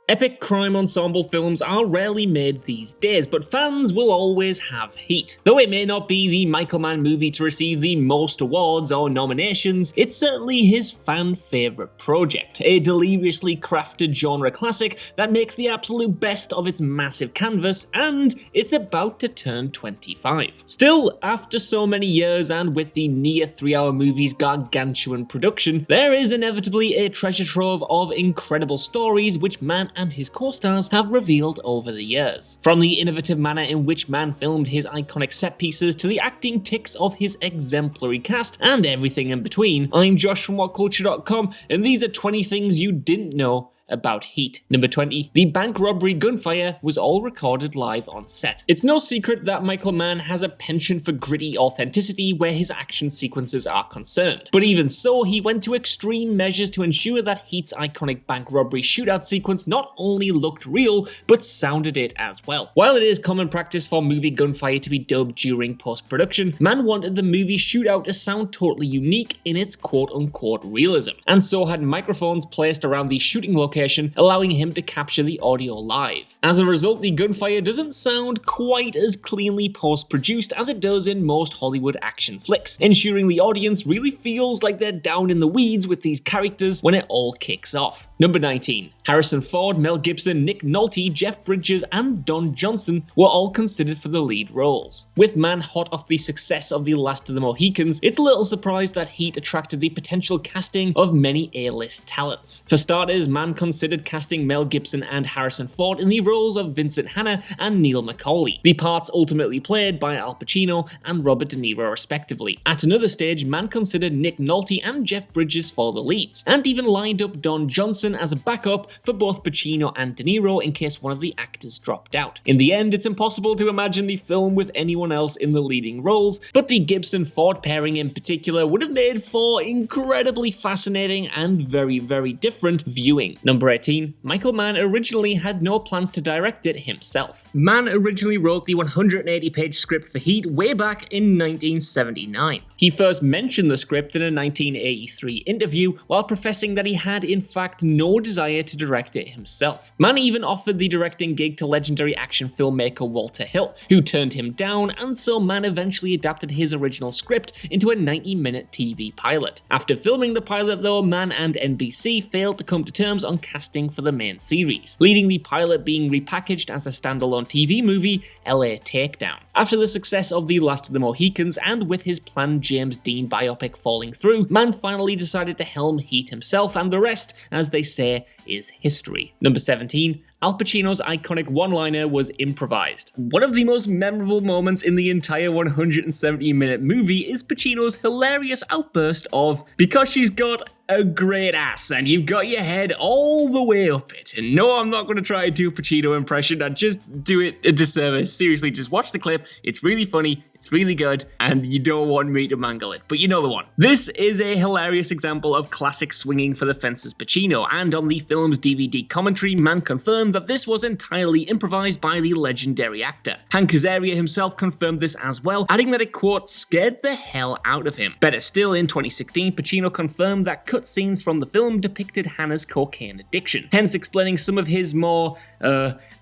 Epic crime ensemble films are rarely made these days, but fans will always have Heat. Though it may not be the Michael Mann movie to receive the most awards or nominations, it's certainly his fan favourite project, a deliriously crafted genre classic that makes the absolute best of its massive canvas, and it's about to turn 25. Still, after so many years and with the near 3-hour movie's gargantuan production, there is inevitably a treasure trove of incredible stories which Mann and his co-stars have revealed over the years. From the innovative manner in which Mann filmed his iconic set pieces to the acting tics of his exemplary cast and everything in between, I'm Josh from WhatCulture.com, and these are 20 things you didn't know about Heat. Number 20. The bank robbery gunfire was all recorded live on set. It's no secret that Michael Mann has a penchant for gritty authenticity where his action sequences are concerned. But even so, he went to extreme measures to ensure that Heat's iconic bank robbery shootout sequence not only looked real, but sounded it as well. While it is common practice for movie gunfire to be dubbed during post-production, Mann wanted the movie shootout to sound totally unique in its quote-unquote realism, and so had microphones placed around the shooting location, allowing him to capture the audio live. As a result, the gunfire doesn't sound quite as cleanly post-produced as it does in most Hollywood action flicks, ensuring the audience really feels like they're down in the weeds with these characters when it all kicks off. Number 19. Harrison Ford, Mel Gibson, Nick Nolte, Jeff Bridges, and Don Johnson were all considered for the lead roles. With Mann hot off the success of The Last of the Mohicans, it's a little surprised that Heat attracted the potential casting of many A-list talents. For starters, Mann considered casting Mel Gibson and Harrison Ford in the roles of Vincent Hanna and Neil McCauley, the parts ultimately played by Al Pacino and Robert De Niro respectively. At another stage, Mann considered Nick Nolte and Jeff Bridges for the leads, and even lined up Don Johnson as a backup for both Pacino and De Niro in case one of the actors dropped out. In the end, it's impossible to imagine the film with anyone else in the leading roles, but the Gibson-Ford pairing in particular would have made for incredibly fascinating and very, very different viewing. Number 18. Michael Mann originally had no plans to direct it himself. Mann originally wrote the 180-page script for Heat way back in 1979. He first mentioned the script in a 1983 interview while professing that he had in fact no desire to direct it himself. Mann even offered the directing gig to legendary action filmmaker Walter Hill, who turned him down, and so Mann eventually adapted his original script into a 90-minute TV pilot. After filming the pilot though, Mann and NBC failed to come to terms on casting for the main series, leading the pilot being repackaged as a standalone TV movie, LA Takedown. After the success of The Last of the Mohicans and with his planned James Dean biopic falling through, Mann finally decided to helm Heat himself, and the rest, as they say, is history. Number 17. Al Pacino's iconic one-liner was improvised. One of the most memorable moments in the entire 170-minute movie is Pacino's hilarious outburst of, "Because she's got a great ass and you've got your head all the way up it." And no, I'm not going to try and do a Pacino impression, I'd just do it a disservice. Seriously, just watch the clip, it's really funny, it's really good, and you don't want me to mangle it, but you know the one. This is a hilarious example of classic swinging for the fences Pacino, and on the film's DVD commentary, Mann confirmed that this was entirely improvised by the legendary actor. Hank Azaria himself confirmed this as well, adding that it, quote, "scared the hell out of him." Better still, in 2016, Pacino confirmed that cutscenes from the film depicted Hannah's cocaine addiction, hence explaining some of his more,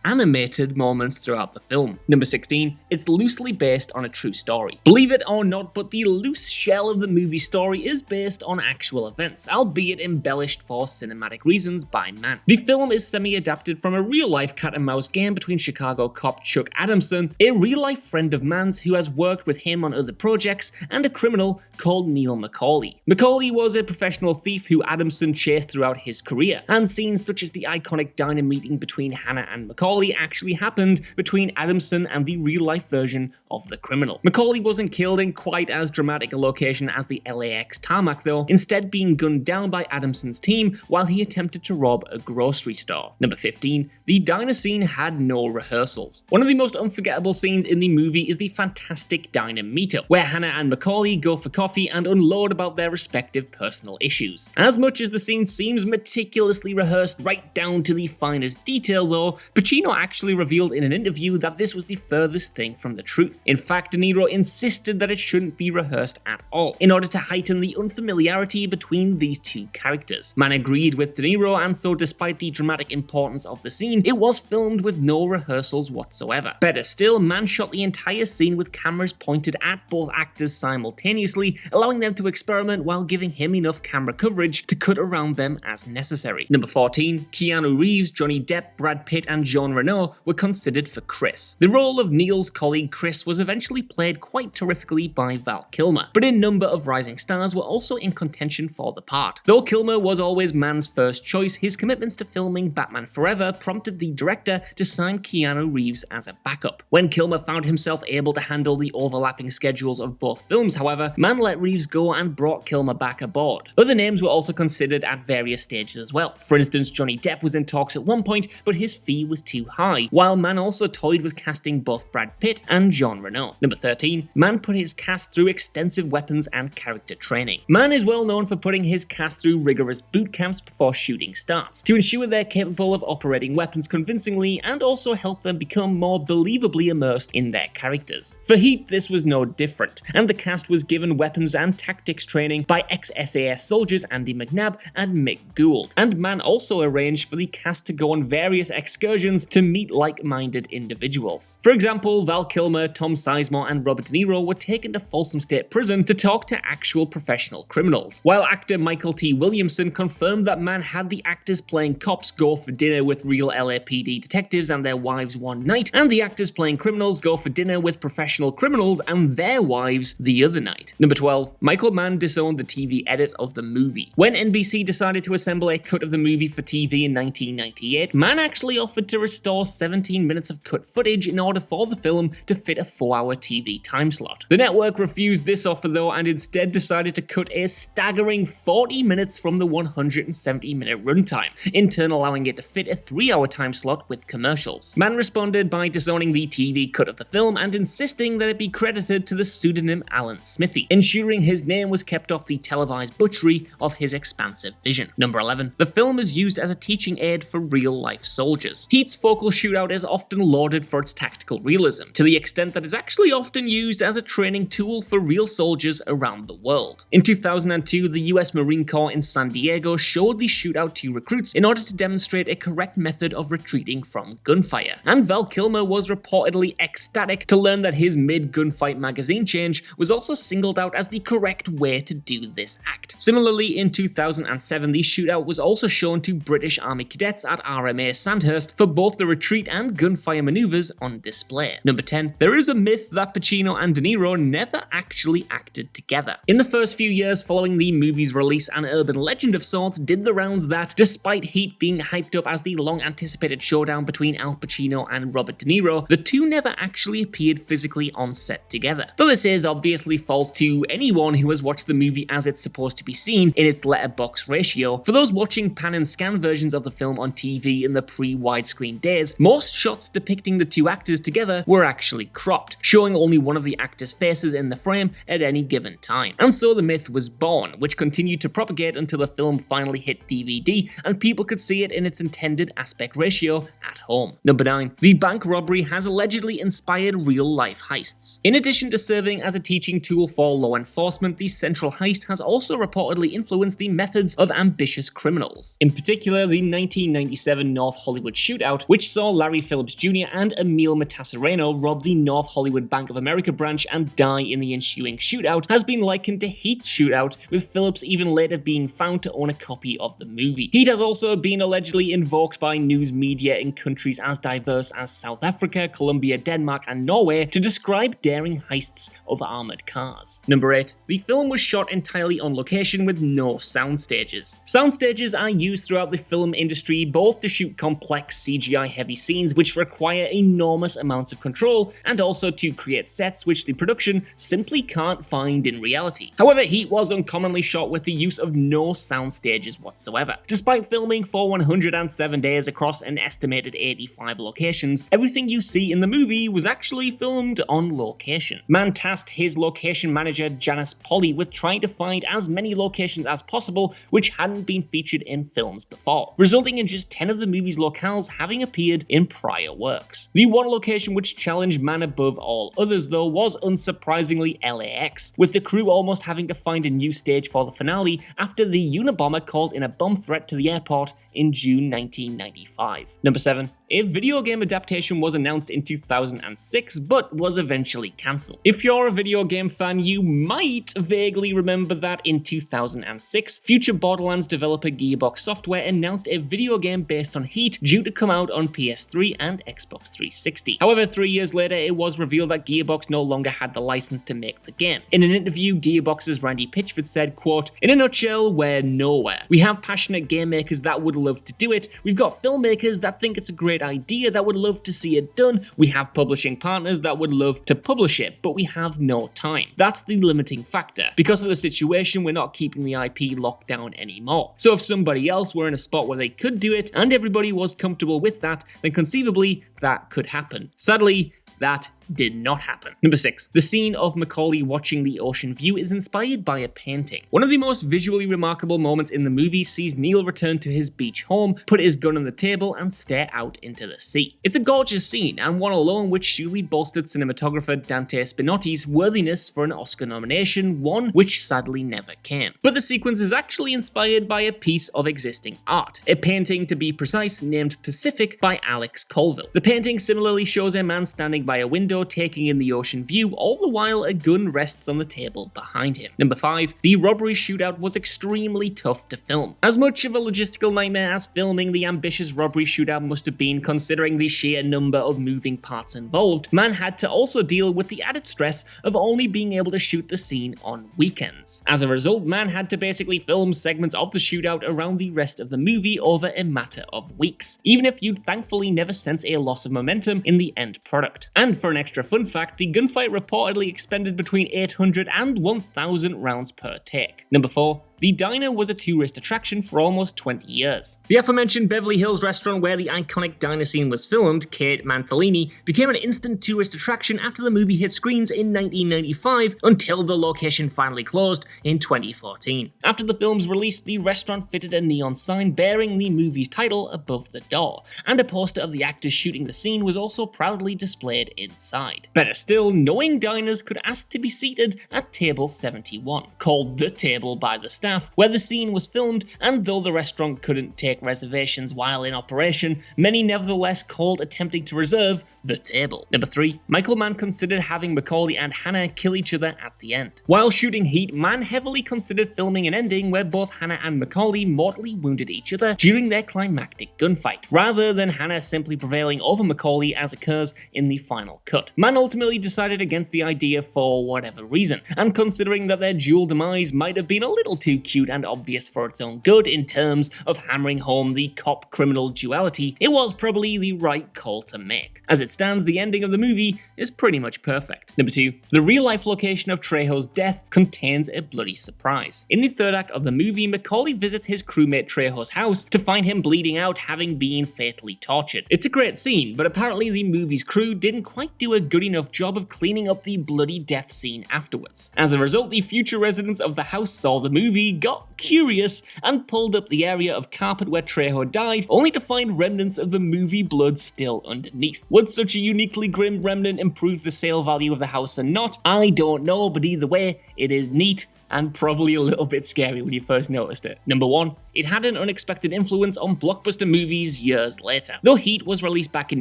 animated moments throughout the film. Number 16. It's loosely based on a true story. Believe it or not, but the loose shell of the movie story is based on actual events, albeit embellished for cinematic reasons by Mann. The film is semi-adapted from a real-life cat-and-mouse game between Chicago cop Chuck Adamson, a real-life friend of Mann's who has worked with him on other projects, and a criminal called Neil McCauley. McCauley was a professional thief who Adamson chased throughout his career, and scenes such as the iconic diner meeting between Hannah and McCauley actually happened between Adamson and the real-life version of the criminal. McCauley wasn't killed in quite as dramatic a location as the LAX tarmac though, instead being gunned down by Adamson's team while he attempted to rob a grocery store. Number 15. The diner scene had no rehearsals. One of the most unforgettable scenes in the movie is the fantastic diner meetup, where Hannah and McCauley go for coffee and unload about their respective personal issues. As much as the scene seems meticulously rehearsed right down to the finest detail though, Pacino Pacino actually revealed in an interview that this was the furthest thing from the truth. In fact, De Niro insisted that it shouldn't be rehearsed at all, in order to heighten the unfamiliarity between these two characters. Mann agreed with De Niro, and so despite the dramatic importance of the scene, it was filmed with no rehearsals whatsoever. Better still, Mann shot the entire scene with cameras pointed at both actors simultaneously, allowing them to experiment while giving him enough camera coverage to cut around them as necessary. Number 14, Keanu Reeves, Johnny Depp, Brad Pitt, and Jean Reno were considered for Chris. The role of Neil's colleague Chris was eventually played quite terrifically by Val Kilmer, but a number of rising stars were also in contention for the part. Though Kilmer was always Mann's first choice, his commitments to filming Batman Forever prompted the director to sign Keanu Reeves as a backup. When Kilmer found himself able to handle the overlapping schedules of both films, however, Mann let Reeves go and brought Kilmer back aboard. Other names were also considered at various stages as well. For instance, Johnny Depp was in talks at one point, but his fee was too high, while Mann also toyed with casting both Brad Pitt and Jean Reno. Number 13, Mann put his cast through extensive weapons and character training. Mann is well known for putting his cast through rigorous boot camps before shooting starts, to ensure they're capable of operating weapons convincingly and also help them become more believably immersed in their characters. For Heat, this was no different, and the cast was given weapons and tactics training by ex-SAS soldiers Andy McNabb and Mick Gould, and Mann also arranged for the cast to go on various excursions to meet like-minded individuals. For example, Val Kilmer, Tom Sizemore, and Robert De Niro were taken to Folsom State Prison to talk to actual professional criminals, while actor Michael T. Williamson confirmed that Mann had the actors playing cops go for dinner with real LAPD detectives and their wives one night, and the actors playing criminals go for dinner with professional criminals and their wives the other night. Number 12, Michael Mann disowned the TV edit of the movie. When NBC decided to assemble a cut of the movie for TV in 1998, Mann actually offered to restore 17 minutes of cut footage in order for the film to fit a 4-hour TV time slot. The network refused this offer though, and instead decided to cut a staggering 40 minutes from the 170-minute runtime, in turn allowing it to fit a 3-hour time slot with commercials. Mann responded by disowning the TV cut of the film and insisting that it be credited to the pseudonym Alan Smithy, ensuring his name was kept off the televised butchery of his expansive vision. Number 11. The film is used as a teaching aid for real-life soldiers. Heat's focal shootout is often lauded for its tactical realism, to the extent that it's actually often used as a training tool for real soldiers around the world. In 2002, the US Marine Corps in San Diego showed the shootout to recruits in order to demonstrate a correct method of retreating from gunfire, and Val Kilmer was reportedly ecstatic to learn that his mid-gunfight magazine change was also singled out as the correct way to do this act. Similarly, in 2007, the shootout was also shown to British Army cadets at RMA Sandhurst for both the retreat and gunfire maneuvers on display. Number 10. There is a myth that Pacino and De Niro never actually acted together. In the first few years following the movie's release, an urban legend of sorts did the rounds that, despite Heat being hyped up as the long-anticipated showdown between Al Pacino and Robert De Niro, the two never actually appeared physically on set together. Though this is obviously false to anyone who has watched the movie as it's supposed to be seen in its letterbox ratio. For those watching pan and scan versions of the film on TV in the pre-widescreen days, most shots depicting the two actors together were actually cropped, showing only one of the actors' faces in the frame at any given time. And so the myth was born, which continued to propagate until the film finally hit DVD and people could see it in its intended aspect ratio at home. Number 9. The bank robbery has allegedly inspired real-life heists. In addition to serving as a teaching tool for law enforcement, the central heist has also reportedly influenced the methods of ambitious criminals. In particular, the 1997 North Hollywood shootout, which saw Larry Phillips Jr. and Emil Matassareno rob the North Hollywood Bank of America branch and die in the ensuing shootout, has been likened to Heat's shootout, with Phillips even later being found to own a copy of the movie. Heat has also been allegedly invoked by news media in countries as diverse as South Africa, Colombia, Denmark, and Norway to describe daring heists of armored cars. Number 8. The film was shot entirely on location with no sound stages. Sound stages are used throughout the film industry both to shoot complex CGI-heavy scenes which require enormous amounts of control, and also to create sets which the production simply can't find in reality. However, Heat was uncommonly shot with the use of no sound stages whatsoever. Despite filming for 107 days across an estimated 85 locations, everything you see in the movie was actually filmed on location. Mann tasked his location manager Janice Polly with trying to find as many locations as possible which hadn't been featured in films before, resulting in just 10 of the movie's locales having a appeared in prior works. The one location which challenged Mann above all others though was unsurprisingly LAX, with the crew almost having to find a new stage for the finale after the Unabomber called in a bomb threat to the airport in June 1995. Number 7. A video game adaptation was announced in 2006 but was eventually cancelled. If you're a video game fan, you might vaguely remember that in 2006, future Borderlands developer Gearbox Software announced a video game based on Heat due to come out on PS3 and Xbox 360. However, 3 years later, it was revealed that Gearbox no longer had the license to make the game. In an interview, Gearbox's Randy Pitchford said, quote, "In a nutshell, we're nowhere. We have passionate game makers that would love to do it. We've got filmmakers that think it's a great idea that would love to see it done. We have publishing partners that would love to publish it, but we have no time. That's the limiting factor. Because of the situation, we're not keeping the IP locked down anymore. So if somebody else were in a spot where they could do it and everybody was comfortable with that, then conceivably that could happen. Sadly, that did not happen. Number 6. The scene of Macaulay watching the ocean view is inspired by a painting. One of the most visually remarkable moments in the movie sees Neil return to his beach home, put his gun on the table, and stare out into the sea. It's a gorgeous scene, and one alone which surely bolstered cinematographer Dante Spinotti's worthiness for an Oscar nomination, one which sadly never came. But the sequence is actually inspired by a piece of existing art, a painting to be precise named Pacific by Alex Colville. The painting similarly shows a man standing by a window taking in the ocean view, all the while a gun rests on the table behind him. Number 5. The robbery shootout was extremely tough to film. As much of a logistical nightmare as filming the ambitious robbery shootout must have been, considering the sheer number of moving parts involved, Mann had to also deal with the added stress of only being able to shoot the scene on weekends. As a result, Mann had to basically film segments of the shootout around the rest of the movie over a matter of weeks, even if you'd thankfully never sense a loss of momentum in the end product. And for an extra fun fact, the gunfight reportedly expended between 800 and 1,000 rounds per take. Number 4. The diner was a tourist attraction for almost 20 years. The aforementioned Beverly Hills restaurant where the iconic diner scene was filmed, Kate Manthellini, became an instant tourist attraction after the movie hit screens in 1995 until the location finally closed in 2014. After the film's release, the restaurant fitted a neon sign bearing the movie's title above the door, and a poster of the actors shooting the scene was also proudly displayed inside. Better still, knowing diners could ask to be seated at table 71, called The Table by the staff, where the scene was filmed, and though the restaurant couldn't take reservations while in operation, many nevertheless called attempting to reserve the table. Number 3. Michael Mann considered having Macaulay and Hannah kill each other at the end. While shooting Heat, Mann heavily considered filming an ending where both Hannah and Macaulay mortally wounded each other during their climactic gunfight, rather than Hannah simply prevailing over Macaulay as occurs in the final cut. Mann ultimately decided against the idea for whatever reason, and considering that their dual demise might have been a little too cute and obvious for its own good in terms of hammering home the cop-criminal duality, it was probably the right call to make. As it stands, the ending of the movie is pretty much perfect. Number 2. The real-life location of Trejo's death contains a bloody surprise. In the third act of the movie, Macaulay visits his crewmate Trejo's house to find him bleeding out, having been fatally tortured. It's a great scene, but apparently the movie's crew didn't quite do a good enough job of cleaning up the bloody death scene afterwards. As a result, the future residents of the house saw the movie, got curious, and pulled up the area of carpet where Trejo died, only to find remnants of the movie blood still underneath. Would such a uniquely grim remnant improve the sale value of the house or not? I don't know, but either way, it is neat and probably a little bit scary when you first noticed it. Number 1. It had an unexpected influence on blockbuster movies years later. Though Heat was released back in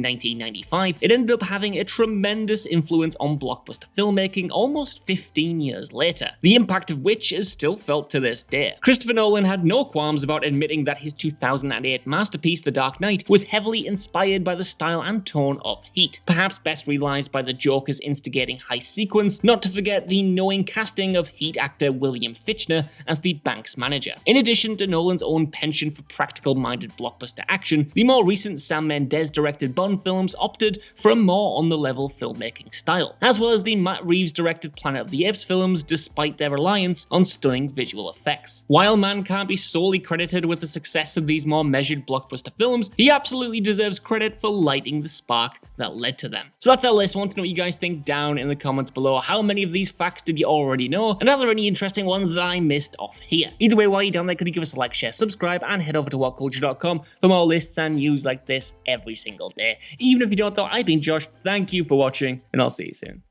1995, it ended up having a tremendous influence on blockbuster filmmaking almost 15 years later, the impact of which is still felt to this day. Christopher Nolan had no qualms about admitting that his 2008 masterpiece, The Dark Knight, was heavily inspired by the style and tone of Heat, perhaps best realized by the Joker's instigating heist sequence, not to forget the knowing casting of Heat actor William Fichtner as the bank's manager. In addition to Nolan's own penchant for practical-minded blockbuster action, the more recent Sam Mendes-directed Bond films opted for a more on-the-level filmmaking style, as well as the Matt Reeves-directed Planet of the Apes films, despite their reliance on stunning visual effects. While Mann can't be solely credited with the success of these more measured blockbuster films, he absolutely deserves credit for lighting the spark that led to them. So that's our list. I want to know what you guys think down in the comments below. How many of these facts did you already know? And are there any interesting interesting ones that I missed off here. Either way, while you're down there, could you give us a like, share, subscribe, and head over to whatculture.com for more lists and news like this every single day. Even if you don't, though, I've been Josh, thank you for watching, and I'll see you soon.